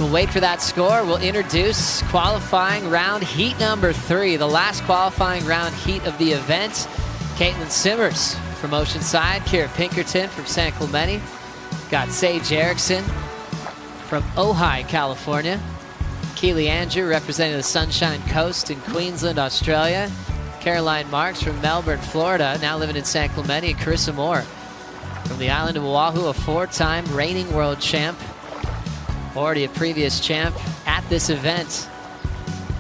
We'll wait for that score. We'll introduce qualifying round heat number 3, the last qualifying round heat of the event. Caitlin Simmers from Oceanside, Kirra Pinkerton from San Clemente. Got Sage Erickson from Ojai, California. Keely Andrew representing the Sunshine Coast in Queensland, Australia. Caroline Marks from Melbourne, Florida, now living in San Clemente. And Carissa Moore from the island of Oahu, a 4-time reigning world champ. Already a previous champ at this event,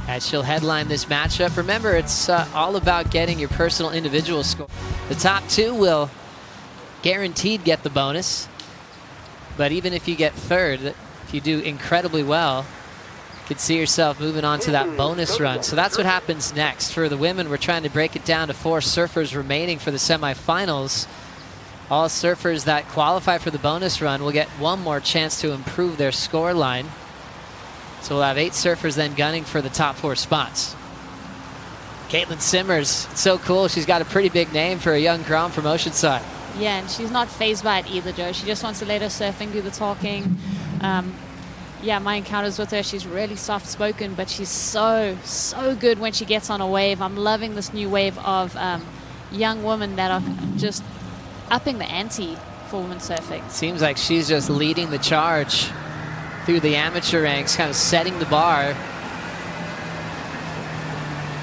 as she'll headline this matchup. Remember, it's all about getting your personal individual score. The top 2 will guaranteed get the bonus, but even if you get third, if you do incredibly well, you could see yourself moving on to that bonus run. So that's what happens next. For the women, we're trying to break it down to 4 surfers remaining for the semifinals. All surfers that qualify for the bonus run will get one more chance to improve their score line. So we'll have 8 surfers then gunning for the top 4 spots. Caitlin Simmers, it's so cool. She's got a pretty big name for a young girl from Oceanside. Yeah, and she's not fazed by it either, Joe. She just wants to let her surfing do the talking. Yeah, my encounters with her, she's really soft-spoken, but she's so good when she gets on a wave. I'm loving this new wave of young women that are just upping the ante for women surfing. Seems like she's just leading the charge through the amateur ranks, kind of setting the bar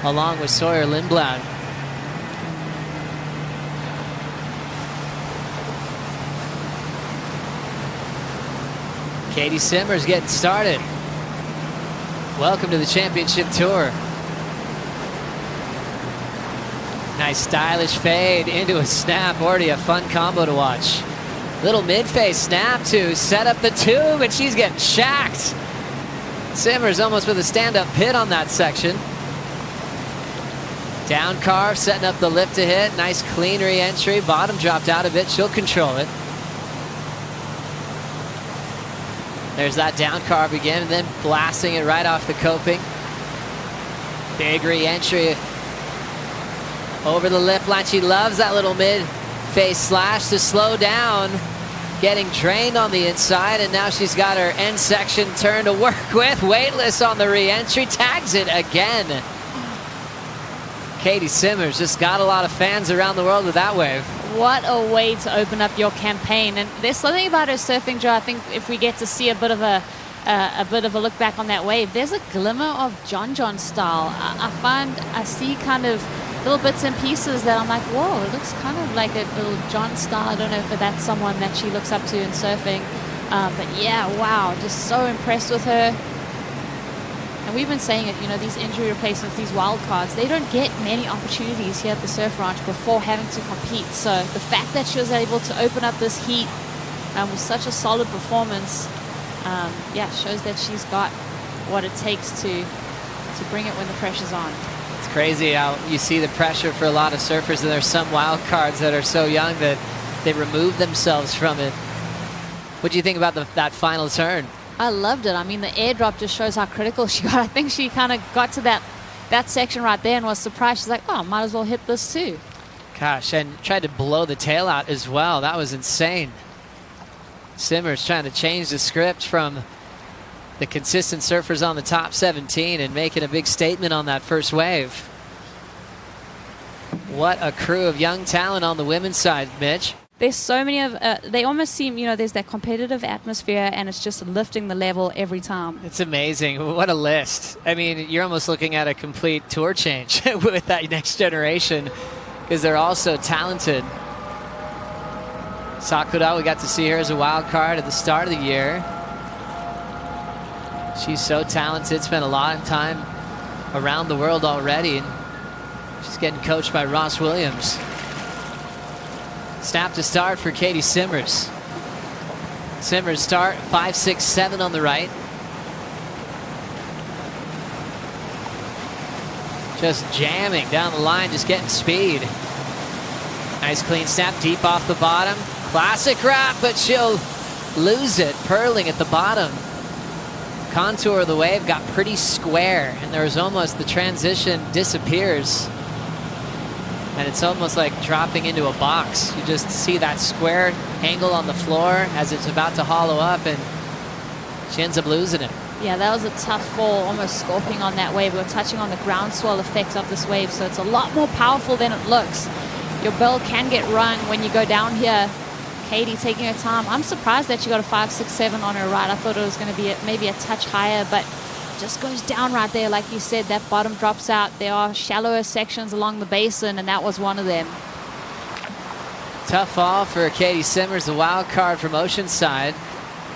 along with Sawyer Lindblad. Katie Simmers getting started. Welcome to the championship tour. Nice stylish fade into a snap. Already a fun combo to watch. Little mid-face snap to set up the tube, and she's getting shacked. Simmers almost with a stand-up pit on that section. Down carve, setting up the lift to hit. Nice clean re-entry. Bottom dropped out a bit. She'll control it. There's that down carve again, and then blasting it right off the coping. Big re-entry over the lip line. She loves that little mid-face slash to slow down. Getting drained on the inside, and now she's got her end section turn to work with. Weightless on the re-entry, tags it again. Katie Simmers just got a lot of fans around the world with that wave. What a way to open up your campaign. And there's something about her surfing, Joe. I think if we get to see a bit of a look back on that wave, there's a glimmer of John style. I see kind of little bits and pieces that I'm like, whoa, it looks kind of like a little John style. I don't know if that's someone that she looks up to in surfing. But yeah, wow, just so impressed with her. And we've been saying it, you know, these injury replacements, these wild cards, they don't get many opportunities here at the Surf Ranch before having to compete. So the fact that she was able to open up this heat with such a solid performance, yeah, shows that she's got what it takes to bring it when the pressure's on. It's crazy how you see the pressure for a lot of surfers, and there's some wild cards that are so young that they remove themselves from it. What do you think about that final turn? I loved it. I mean, the airdrop just shows how critical she got. I think she kind of got to that section right there and was surprised. She's like, oh, might as well hit this too. Gosh, and tried to blow the tail out as well. That was insane. Simmers trying to change the script from the consistent surfers on the top 17 and making a big statement on that first wave. What a crew of young talent on the women's side, Mitch. There's so many of, they almost seem, you know, there's that competitive atmosphere, and it's just lifting the level every time. It's amazing. What a list. I mean, you're almost looking at a complete tour change with that next generation, because they're all so talented. Sakura, we got to see her as a wild card at the start of the year. She's so talented, spent a lot of time around the world already, and she's getting coached by Ross Williams. Snap to start for Katie Simmers. Simmers start 5-6-7 on the right. Just jamming down the line, just getting speed. Nice clean snap deep off the bottom. Classic wrap, but she'll lose it, purling at the bottom. Contour of the wave got pretty square, and there was almost the transition disappears. And it's almost like dropping into a box. You just see that square angle on the floor as it's about to hollow up, and she ends up losing it. Yeah, that was a tough fall, almost scorping on that wave. We're touching on the groundswell effect of this wave, so it's a lot more powerful than it looks. Your bell can get rung when you go down here. Katie taking her time. I'm surprised that she got a 5, 6, 7 on her right. I thought it was going to be maybe a touch higher, but just goes down right there. Like you said, that bottom drops out. There are shallower sections along the basin, and that was one of them. Tough fall for Katie Simmers, the wild card from Oceanside,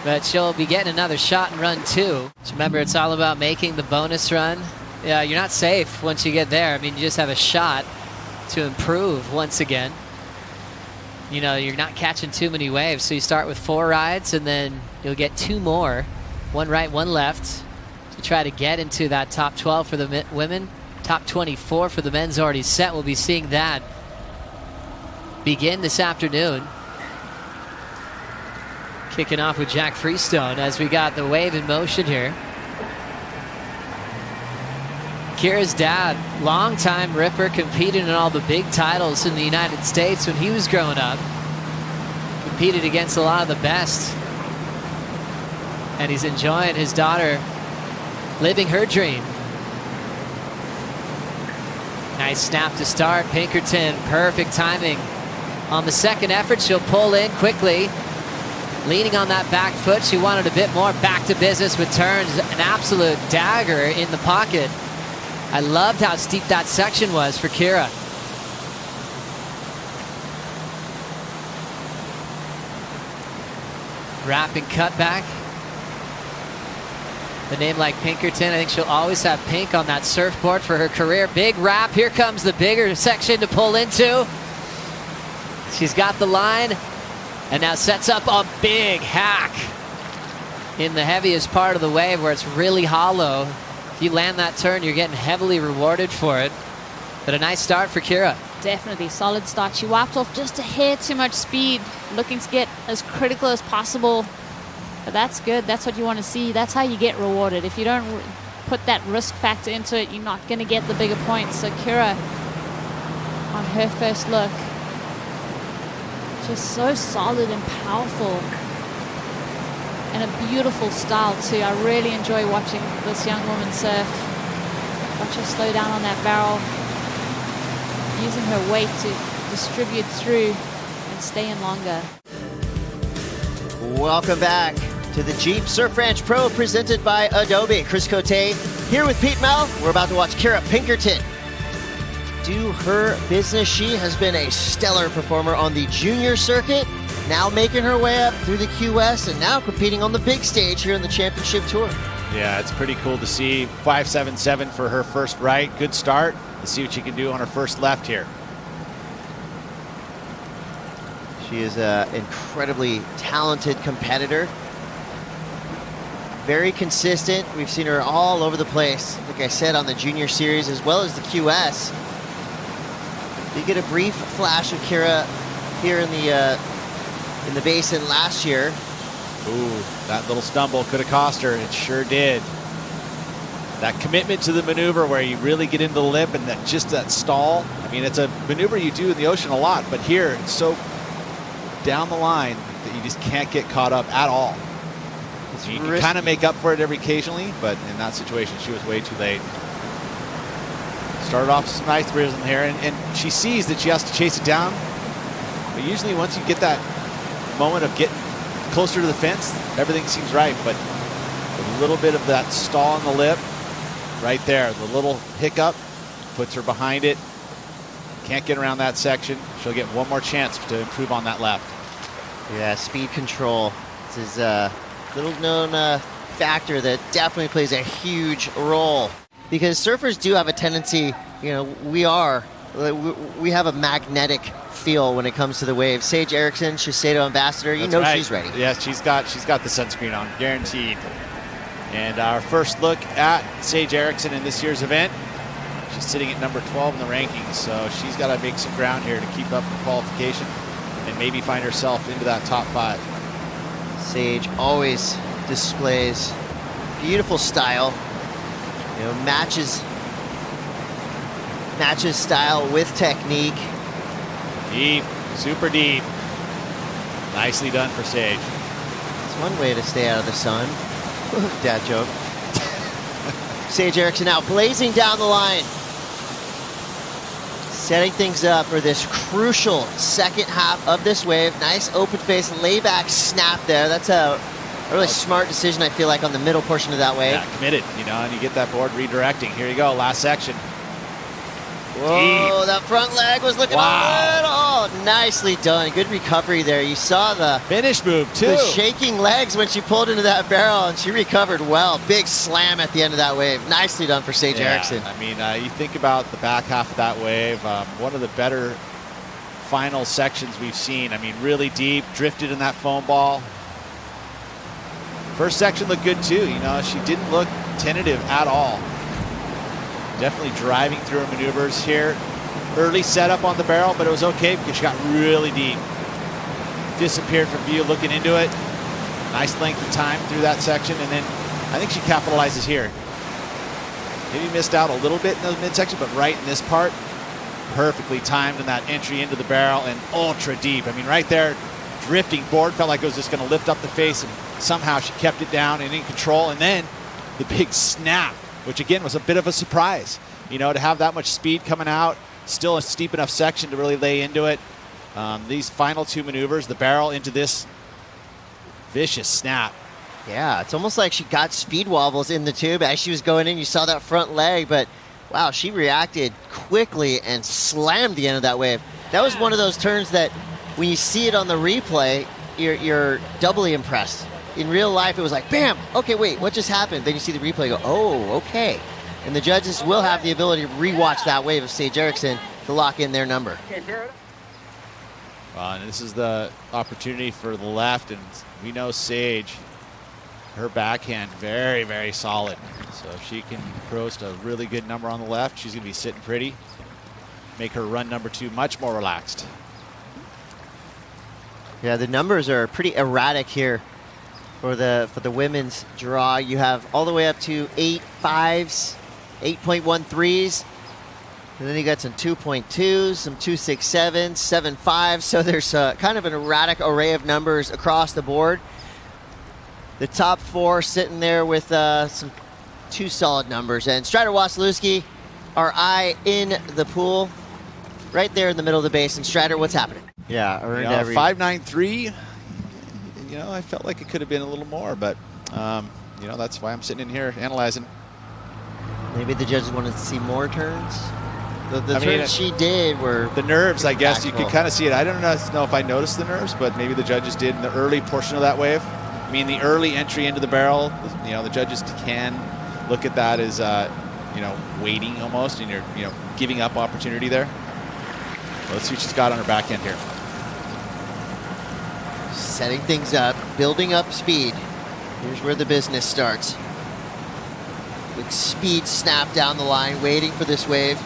but she'll be getting another shot and run too. Just remember, it's all about making the bonus run. Yeah, you're not safe once you get there. I mean, you just have a shot to improve once again. You know, you're not catching too many waves, so you start with 4 rides, and then you'll get 2 more, 1 right, 1 left, to try to get into that top 12 for the women. Top 24 for the men's already set. We'll be seeing that begin this afternoon. Kicking off with Jack Freestone as we got the wave in motion here. Kirra's dad, longtime ripper, competed in all the big titles in the United States when he was growing up. Competed against a lot of the best. And he's enjoying his daughter living her dream. Nice snap to start. Pinkerton, perfect timing. On the second effort, she'll pull in quickly. Leaning on that back foot, she wanted a bit more. Back to business with turns. An absolute dagger in the pocket. I loved how steep that section was for Kirra. Wrapping cutback. The name like Pinkerton, I think she'll always have pink on that surfboard for her career. Big wrap. Here comes the bigger section to pull into. She's got the line and now sets up a big hack in the heaviest part of the wave where it's really hollow. If you land that turn, you're getting heavily rewarded for it. But a nice start for Kirra. Definitely solid start. She wiped off just a hair too much speed, looking to get as critical as possible. But that's good. That's what you want to see. That's how you get rewarded. If you don't put that risk factor into it, you're not going to get the bigger points. So Kirra, on her first look, just so solid and powerful. And a beautiful style too. I really enjoy watching this young woman surf. Watch her slow down on that barrel, using her weight to distribute through and stay in longer. Welcome back to the Jeep Surf Ranch Pro presented by Adobe. Chris Cote here with Pete Mel. We're about to watch Kirra Pinkerton do her business. She has been a stellar performer on the junior circuit, now making her way up through the QS and now competing on the big stage here in the championship tour. Yeah, it's pretty cool to see. 5.77 for her first right. Good start. Let's see what she can do on her first left here. She is an incredibly talented competitor. Very consistent. We've seen her all over the place, like I said, on the junior series as well as the QS. You get a brief flash of Kirra here in the basin last year. Ooh, that little stumble could have cost her. It sure did. That commitment to the maneuver where you really get into the lip and that stall. I mean, it's a maneuver you do in the ocean a lot, but here it's so down the line that you just can't get caught up at all. You can kind of make up for it every occasionally, but in that situation, she was way too late. Started off some nice rhythm here, and she sees that she has to chase it down. But usually once you get that moment of getting closer to the fence, everything seems right. But a little bit of that stall in the lip right there, the little hiccup puts her behind it. Can't get around that section. She'll get one more chance to improve on that left. Yeah, speed control. This is a little known factor that definitely plays a huge role. Because surfers do have a tendency, you know, we have a magnetic feel when it comes to the waves. Sage Erickson, Shiseido ambassador, you know right. She's ready. Yeah, she's got the sunscreen on, guaranteed. And our first look at Sage Erickson in this year's event. She's sitting at number 12 in the rankings, so she's got to make some ground here to keep up the qualification and maybe find herself into that top 5. Sage always displays beautiful style. You know, matches style with technique. Deep, super deep. Nicely done for Sage. It's one way to stay out of the sun. Dad joke. Sage Erickson now blazing down the line. Setting things up for this crucial second half of this wave. Nice open face layback snap there. That's a really smart decision, I feel like, on the middle portion of that wave. Yeah, committed, you know, and you get that board redirecting. Here you go, last section. Whoa, Deep. that front leg was looking Wow. a little. Nicely done. Good recovery there. You saw the Finish move, too. the shaking legs when she pulled into that barrel, and she recovered well. Big slam at the end of that wave. Nicely done for Sage Erickson. I mean, you think about the back half of that wave, one of the better final sections we've seen. I mean, really deep, drifted in that foam ball. First section looked good too, you know, she didn't look tentative at all. Definitely driving through her maneuvers here. Early setup on the barrel, but it was okay because she got really deep. Disappeared from view looking into it. Nice length of time through that section, and then I think she capitalizes here. Maybe missed out a little bit in the midsection, but right in this part, perfectly timed in that entry into the barrel and ultra deep. I mean, right there, drifting board, felt like it was just going to lift up the face, and somehow she kept it down and in control. And then the big snap, which again was a bit of a surprise, you know, to have that much speed coming out, still a steep enough section to really lay into it. These final two maneuvers, the barrel into this vicious snap. Yeah, it's almost like she got speed wobbles in the tube as she was going in. You saw that front leg, but wow, she reacted quickly and slammed the end of that wave. That was one of those turns that when you see it on the replay, you're doubly impressed. In real life, it was like, bam, okay, wait, what just happened? Then you see the replay go, oh, okay. And the judges will have the ability to rewatch that wave of Sage Erickson to lock in their number. And this is the opportunity for the left, and we know Sage, her backhand, very, very solid. So if she can post a really good number on the left, she's going to be sitting pretty. Make her run number two much more relaxed. Yeah, the numbers are pretty erratic here for the women's draw. You have all the way up to 8.5s, 8.13s, and then you got some 2.2s, some 2.67s, 7.5s. So there's kind of an erratic array of numbers across the board. The top four sitting there with some two solid numbers. And Strider Wasilewski, our eye in the pool, right there in the middle of the basin. Strider, what's happening? Yeah, earned every 5.93. You know, I felt like it could have been a little more, but you know, that's why I'm sitting in here analyzing. Maybe the judges wanted to see more turns. The turns she did were the nerves. I guess you impactful. could kind of see it. I don't know if I noticed the nerves, but maybe the judges did in the early portion of that wave. I mean, the early entry into the barrel. You know, the judges can look at that as you know, waiting almost, and you're giving up opportunity there. Well, let's see what she's got on her backhand here. setting things up, building up speed. Here's where the business starts. Quick speed snap down the line, waiting for this wave.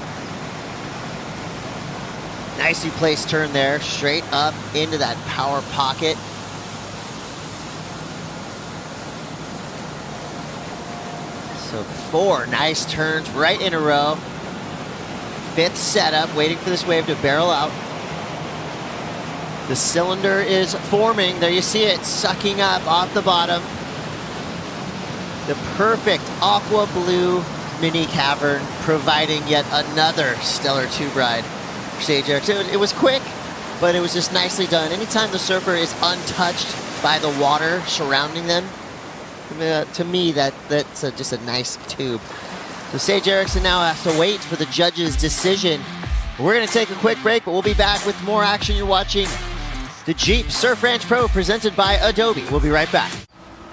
Nicely placed turn there, straight up into that power pocket. So 4 nice turns right in a row. 5th setup, waiting for this wave to barrel out. The cylinder is forming. There you see it, sucking up off the bottom. The perfect aqua blue mini cavern, providing yet another stellar tube ride for Sage Erickson. It was quick, but it was just nicely done. Anytime the surfer is untouched by the water surrounding them, to me, that's just a nice tube. So Sage Erickson now has to wait for the judge's decision. We're going to take a quick break, but we'll be back with more action. You're watching the Jeep Surf Ranch Pro presented by Adobe. We'll be right back.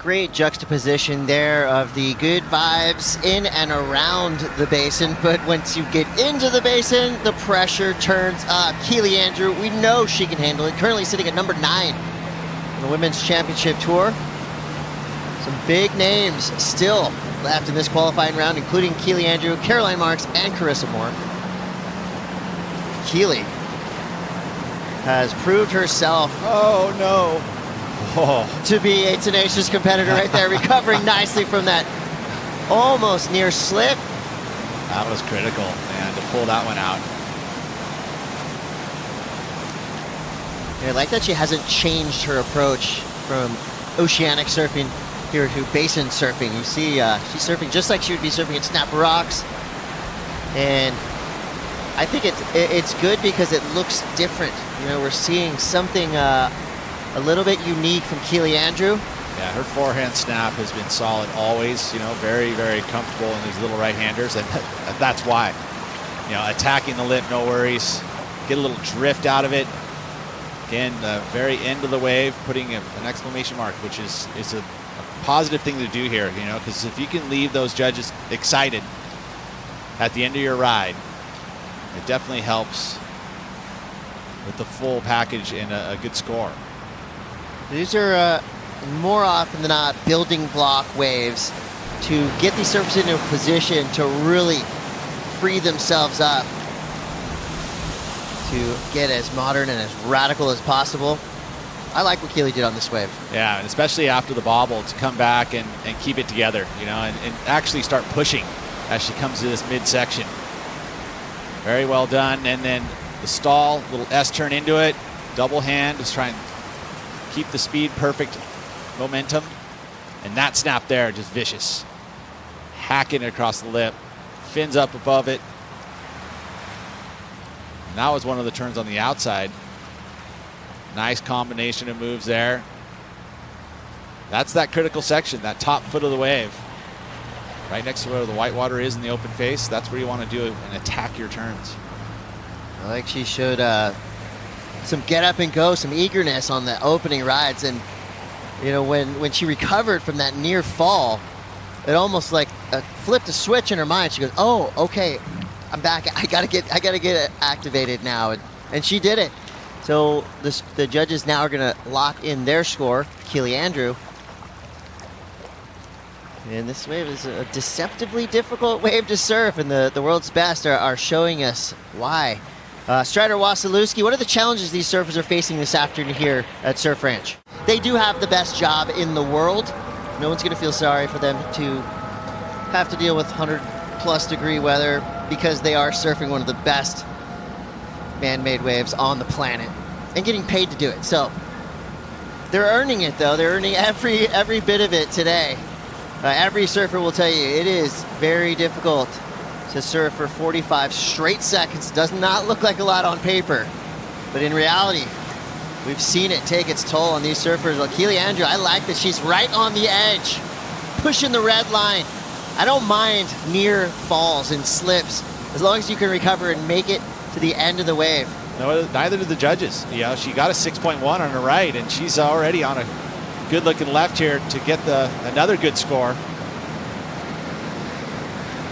Great juxtaposition there of the good vibes in and around the basin, but once you get into the basin, the pressure turns up. Keely Andrew, we know she can handle it, currently sitting at number 9 on the Women's Championship Tour. Some big names still left in this qualifying round, including Keely Andrew, Caroline Marks, and Carissa Moore. Keely has proved herself to be a tenacious competitor right there, recovering nicely from that almost near slip. That was critical, man, to pull that one out. I like that she hasn't changed her approach from oceanic surfing here to basin surfing. You see she's surfing just like she would be surfing at Snapper Rocks. And I think it's good because it looks different. You know, we're seeing something a little bit unique from Keely Andrew. Yeah, her forehand snap has been solid always, you know, very, very comfortable in these little right-handers, and that's why. You know, attacking the lip, no worries. Get a little drift out of it. Again, the very end of the wave, putting an exclamation mark, which is a positive thing to do here, you know, because if you can leave those judges excited at the end of your ride, it definitely helps with the full package and a good score. These are more often than not building block waves to get these surfers into a position to really free themselves up to get as modern and as radical as possible. I like what Keely did on this wave. Yeah, and especially after the bobble, to come back and keep it together, you know, and actually start pushing as she comes to this midsection. Very well done. And then the stall, little S turn into it, double hand, just try and keep the speed perfect momentum. And that snap there, just vicious. Hacking it across the lip, fins up above it. And that was one of the turns on the outside. Nice combination of moves there. That's that critical section, that top foot of the wave. Right next to where the whitewater is in the open face, that's where you want to do and attack your turns. I like she showed some get up and go, some eagerness on the opening rides. And, you know, when she recovered from that near fall, it almost like flipped a switch in her mind. She goes, oh, okay, I'm back. I gotta get activated now. And she did it. So the judges now are going to lock in their score, Keely Andrew. And this wave is a deceptively difficult wave to surf, and the world's best are showing us why. Strider Wasilewski, what are the challenges these surfers are facing this afternoon here at Surf Ranch? They do have the best job in the world. No one's going to feel sorry for them to have to deal with 100+ degree weather because they are surfing one of the best man-made waves on the planet and getting paid to do it. So they're earning it, though. They're earning every bit of it today. Every surfer will tell you it is very difficult to surf for 45 straight seconds. Does not look like a lot on paper, but in reality, we've seen it take its toll on these surfers. Well, Keely Andrew, I like that she's right on the edge, pushing the red line. I don't mind near falls and slips as long as you can recover and make it to the end of the wave. No, neither did the judges. You know, she got a 6.1 on her right, and she's already on a good-looking left here to get another good score.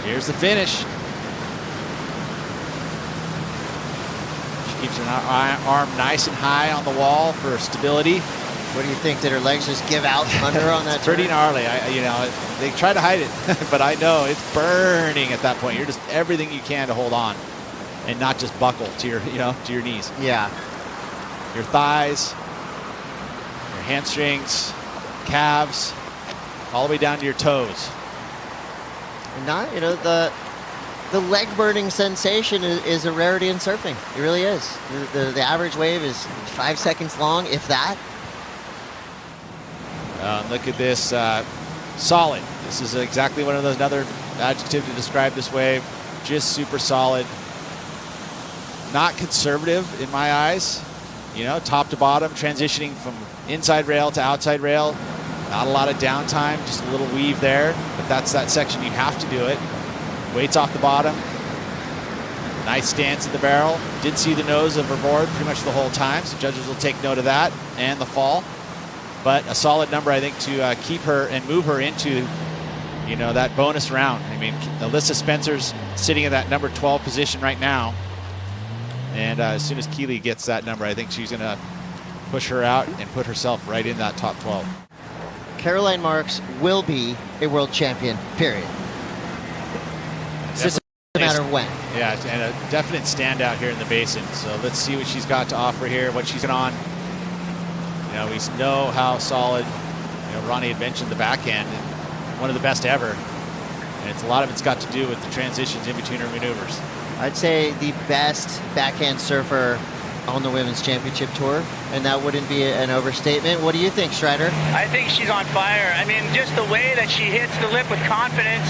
Here's the finish. She keeps her arm nice and high on the wall for stability. What do you think? Did her legs just give out under her on that It's pretty gnarly. You know, they try to hide it, but I know it's burning at that point. You're just everything you can to hold on and not just buckle to your, to your knees. Yeah. Your thighs, your hamstrings, calves, all the way down to your toes. Not, the leg burning sensation is a rarity in surfing. It really is. The average wave is 5 seconds long, if that. Look at this, solid. This is exactly one of those, another adjective to describe this wave. Just super solid. Not conservative in my eyes. Top to bottom, transitioning from inside rail to outside rail. Not a lot of downtime, just a little weave there, but that's that section you have to do it. Weights off the bottom. Nice stance at the barrel. Did see the nose of her board pretty much the whole time, so judges will take note of that and the fall. But a solid number, I think, to keep her and move her into, that bonus round. I mean, Alyssa Spencer's sitting in that number 12 position right now. And as soon as Keely gets that number, I think she's going to push her out and put herself right in that top 12. Caroline Marks will be a world champion, period. It's just a matter of when. Yeah, and a definite standout here in the basin. So let's see what she's got to offer here, what she's on. We know how solid, Ronnie had mentioned the backhand, and one of the best ever. And a lot of it's got to do with the transitions in between her maneuvers. I'd say the best backhand surfer on the Women's Championship Tour, and that wouldn't be an overstatement. What do you think, Strider? I think she's on fire. I mean, just the way that she hits the lip with confidence,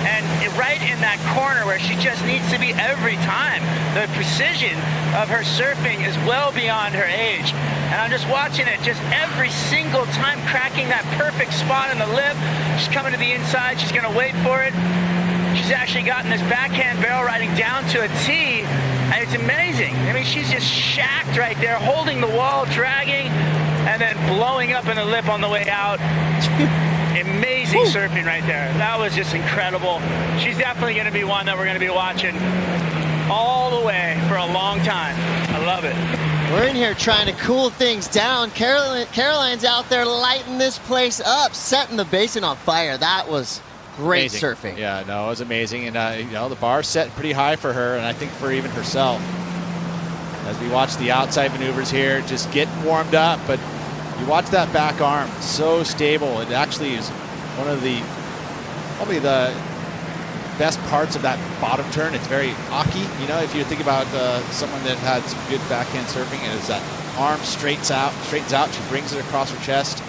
and right in that corner where she just needs to be every time. The precision of her surfing is well beyond her age. And I'm just watching it just every single time, cracking that perfect spot in the lip. She's coming to the inside. She's going to wait for it. She's actually gotten this backhand barrel riding down to a T, and it's amazing. I mean, she's just shacked right there, holding the wall, dragging, and then blowing up in the lip on the way out. Amazing surfing right there. That was just incredible. She's definitely going to be one that we're going to be watching all the way for a long time. I love it. We're in here trying to cool things down. Caroline's out there lighting this place up, setting the basin on fire. That was great Amazing. surfing. Yeah, no, it was amazing. And, you know, the bar set pretty high for her, and I think for even herself. As we watch the outside maneuvers here, just getting warmed up, but you watch that back arm, so stable. It actually is one of the, probably the best parts of that bottom turn. It's very aki, you know, if you think about someone that had some good backhand surfing, and it's that arm straightens out, she brings it across her chest,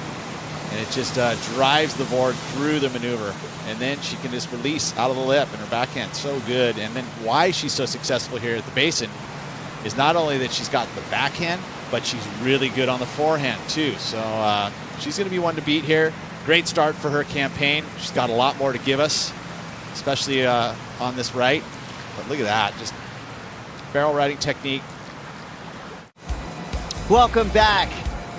and it just drives the board through the maneuver. And then she can just release out of the lip, and her backhand so good. And then why she's so successful here at the basin is not only that she's got the backhand, but she's really good on the forehand too. So she's going to be one to beat here. Great start for her campaign. She's got a lot more to give us, especially on this right. But look at that, just barrel riding technique. Welcome back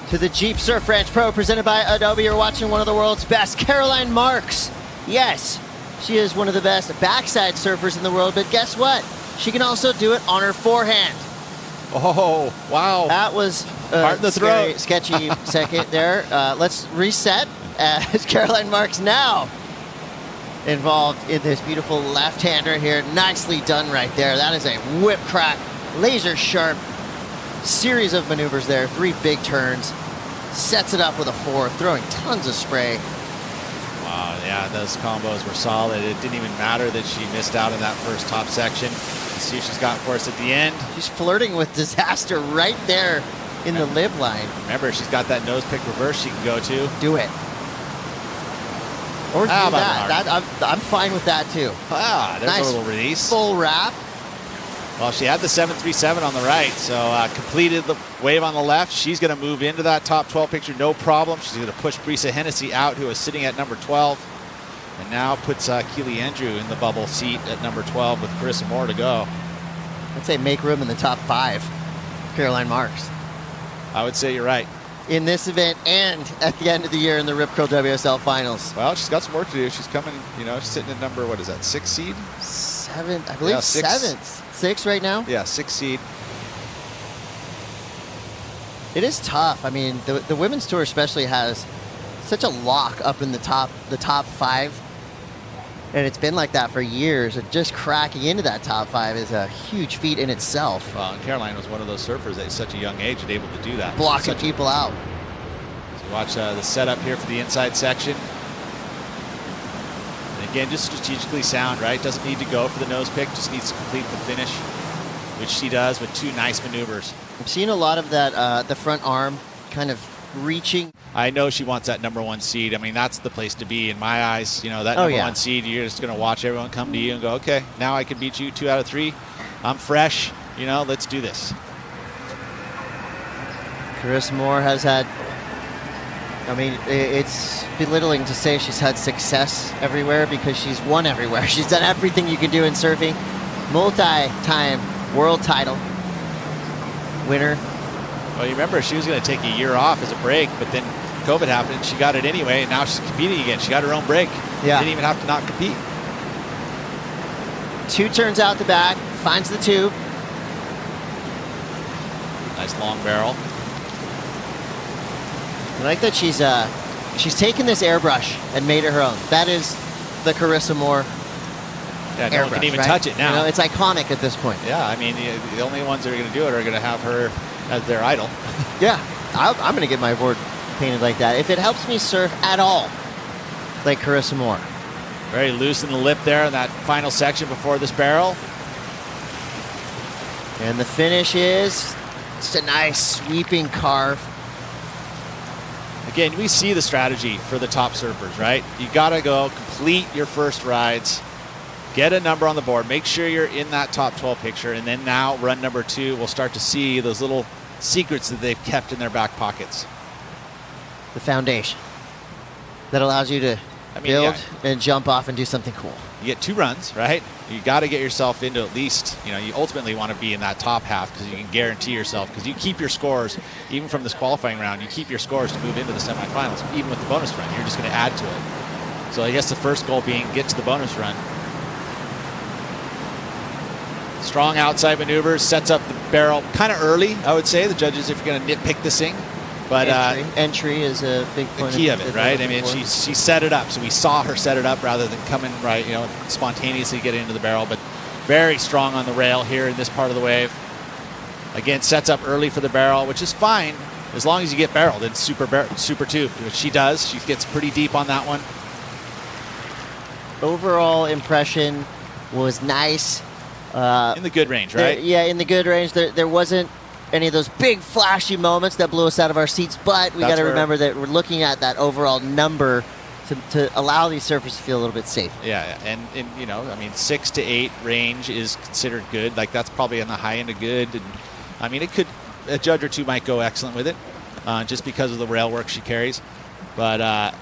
to the Jeep Surf Ranch Pro presented by Adobe. You're watching one of the world's best, Caroline Marks. Yes, she is one of the best backside surfers in the world, but guess what? She can also do it on her forehand. Oh, wow. That was the scary, throat. sketchy second there. Let's reset as Caroline Marks now involved in this beautiful left-hander here. Nicely done right there. That is a whip crack, laser sharp series of maneuvers there. 3 big turns. Sets it up with a 4, throwing tons of spray. Wow, yeah, those combos were solid. It didn't even matter that she missed out in that first top section. Let's see what she's got for us at the end. She's flirting with disaster right there in the lip line. Remember, she's got that nose pick reverse she can go to. Do it. Or do How about that. I'm fine with that too. Ah, there's Nice a little release. Full wrap. Well, she had the 737 on the right, so completed the wave on the left. She's going to move into that top 12 picture, no problem. She's going to push Brisa Hennessy out, who is sitting at number 12, and now puts Keely Andrew in the bubble seat at number 12 with Carissa Moore to go. I'd say make room in the top 5. Caroline Marks. I would say you're right. In this event and at the end of the year in the Rip Curl WSL Finals. Well, she's got some work to do. She's coming, you know, she's sitting at number, what is that, 6th seed? 7th, I believe, Yeah, 7th. 6 right now? Yeah, 6th seed. It is tough. I mean, the women's tour especially has such a lock up in the top 5. And it's been like that for years. And just cracking into that top 5 is a huge feat in itself. Well, and Caroline was one of those surfers at such a young age and able to do that. Blocking people out. So watch the setup here for the inside section. And again, just strategically sound, right? Doesn't need to go for the nose pick, just needs to complete the finish, which she does with 2 nice maneuvers. I'm seeing a lot of that, the front arm kind of reaching. I know she wants that number 1 seed. I mean, that's the place to be in my eyes. You know, that Oh, number yeah. 1 seed, you're just going to watch everyone come to you and go, okay, now I can beat you 2 out of 3. I'm fresh. You know, let's do this. Carissa Moore has had, I mean, it's belittling to say she's had success everywhere because she's won everywhere. She's done everything you can do in surfing. Multi-time world title winner. Well, you remember she was going to take a year off as a break, but then COVID happened and she got it anyway, and now she's competing again. She got her own break. Yeah. Didn't even have to not compete. 2 turns out the back, finds the tube. Nice long barrel. I like that she's taken this airbrush and made it her own. That is the Carissa Moore Yeah, no airbrush, one can even right? touch it now. You know, it's iconic at this point. Yeah, I mean, the only ones that are going to do it are going to have her as their idol. Yeah, I'm going to get my board painted like that. If it helps me surf at all, like Carissa Moore. Very loose in the lip there in that final section before this barrel. And the finish is Just a nice sweeping carve. Again, we see the strategy for the top surfers, right? You got to go complete your first rides, get a number on the board, make sure you're in that top 12 picture, and then now run number 2, we'll start to see those little secrets that they've kept in their back pockets. The foundation that allows you to build and jump off and do something cool. You get 2 runs, right? You got to get yourself into at least, you ultimately want to be in that top half because you can guarantee yourself, because you keep your scores, even from this qualifying round, you keep your scores to move into the semifinals, even with the bonus run. You're just going to add to it. So I guess the first goal being get to the bonus run. Strong outside maneuvers, sets up the barrel kind of early, I would say. The judges, if you're going to nitpick this thing. But entry is a big point. The key of it, right? I mean, she set it up, so we saw her set it up rather than coming right, spontaneously get into the barrel. But very strong on the rail here in this part of the wave. Again, sets up early for the barrel, which is fine as long as you get barreled in super tube, which she does. She gets pretty deep on that one. Overall impression was nice. In the good range, right? In the good range. There wasn't any of those big flashy moments that blew us out of our seats, but we got to remember that we're looking at that overall number to allow these surfers to feel a little bit safe. Yeah, and 6 to 8 range is considered good. Like, that's probably on the high end of good. And, I mean, a judge or two might go excellent with it, just because of the rail work she carries. But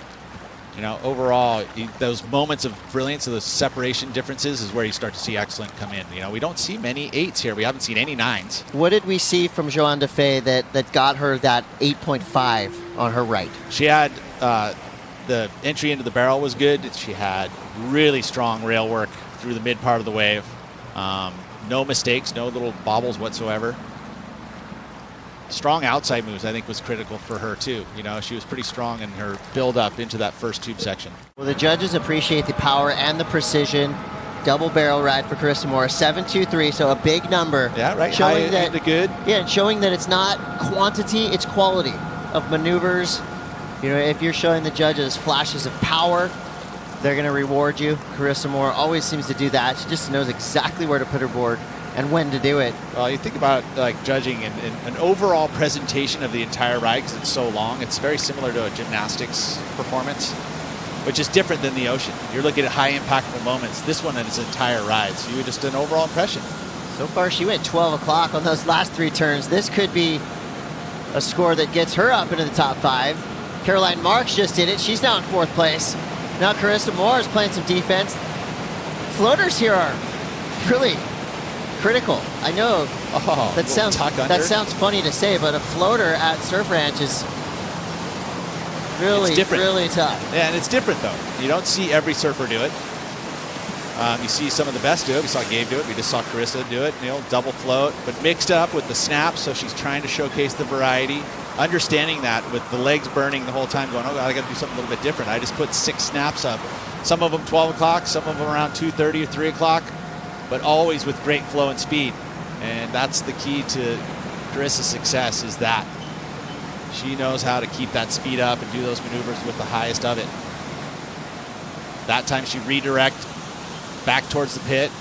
overall, those moments of brilliance, of those separation differences, is where you start to see excellent come in. We don't see many 8s here. We haven't seen any 9s. What did we see from Joanne Defay that got her that 8.5 on her right? She had the entry into the barrel was good. She had really strong rail work through the mid part of the wave. No mistakes, no little bobbles whatsoever. Strong outside moves, I think, was critical for her, too. She was pretty strong in her build-up into that first tube section. Well, the judges appreciate the power and the precision. Double barrel ride for Carissa Moore, 7.23, so a big number. Yeah, right. Showing high that to good. Yeah, showing that it's not quantity, it's quality of maneuvers. If you're showing the judges flashes of power, they're going to reward you. Carissa Moore always seems to do that. She just knows exactly where to put her board and when to do it. Well, you think about judging and an overall presentation of the entire ride, because it's so long. It's very similar to a gymnastics performance, which is different than the ocean. You're looking at high impactful moments. This one in its entire ride. So you had just an overall impression. So far, she went 12 o'clock on those last 3 turns. This could be a score that gets her up into the top 5. Caroline Marks just did it. She's now in 4th place. Now Carissa Moore is playing some defense. Floaters here are really critical. I know that sounds funny to say, but a floater at Surf Ranch is really tough. Yeah, and it's different though. You don't see every surfer do it. You see some of the best do it. We saw Gabe do it. We just saw Carissa do it. Double float, but mixed up with the snaps. So she's trying to showcase the variety. Understanding that with the legs burning the whole time, going, oh God, I got to do something a little bit different. I just put 6 snaps up. Some of them 12 o'clock, some of them around 2:30 or 3 o'clock. But always with great flow and speed. And that's the key to Carissa's success, is that she knows how to keep that speed up and do those maneuvers with the highest of it. That time she redirect back towards the pit.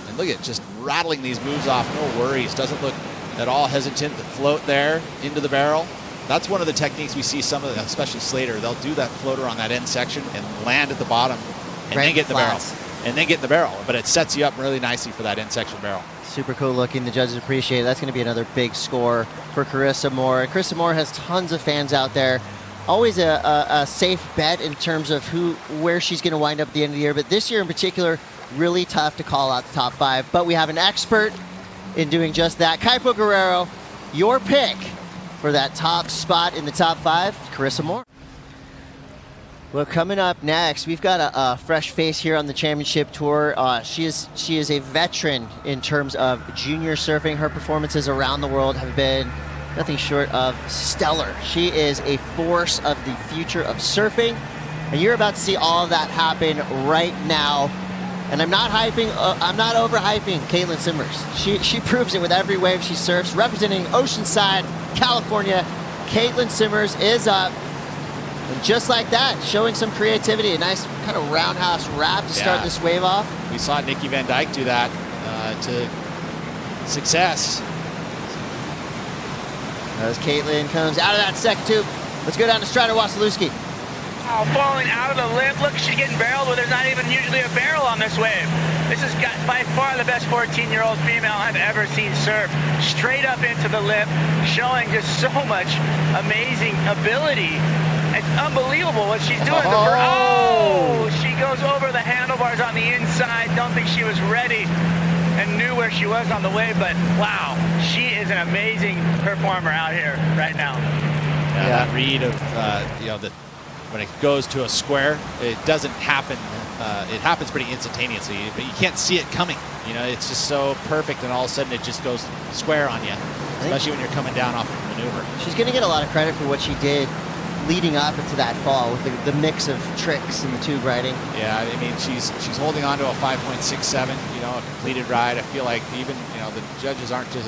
And look at just rattling these moves off, no worries. Doesn't look at all hesitant to float there into the barrel. That's one of the techniques we see some of them, especially Slater. They'll do that floater on that end section and land at the bottom and then get in the barrel. And then get in the barrel, but it sets you up really nicely for that end section barrel. Super cool looking. The judges appreciate it. That's going to be another big score for Carissa Moore. Carissa Moore has tons of fans out there. Always a safe bet in terms of where she's going to wind up at the end of the year. But this year in particular, really tough to call out the top 5. But we have an expert in doing just that. Kaipo Guerrero, your pick for that top spot in the top 5, Carissa Moore. Well, coming up next, we've got a fresh face here on the championship tour. She is a veteran in terms of junior surfing. Her performances around the world have been nothing short of stellar. She is a force of the future of surfing, and you're about to see all of that happen right now. And I'm not overhyping Caitlin Simmers. She proves it with every wave she surfs. Representing Oceanside, California, Caitlin Simmers is up. And just like that, showing some creativity, a nice kind of roundhouse wrap to start this wave off. We saw Nikki Van Dyke do that to success. As Caitlin comes out of that second tube. Let's go down to Strider Wasilewski. Oh, falling out of the lip. Look, she's getting barreled where there's not even usually a barrel on this wave. This is by far the best 14-year-old female I've ever seen surf. Straight up into the lip, showing just so much amazing ability. It's unbelievable what she's doing. She goes over the handlebars on the inside. Don't think she was ready and knew where she was on the wave, but wow, she is an amazing performer out here right now. Yeah, that read of, when it goes to a square, it doesn't happen. It happens pretty instantaneously, but you can't see it coming. It's just so perfect, and all of a sudden it just goes square on you, especially when you're coming down off of the maneuver. She's going to get a lot of credit for what she did leading up into that fall with the mix of tricks and the tube riding. Yeah, I mean, she's holding on to a 5.67, a completed ride. I feel like even, the judges aren't just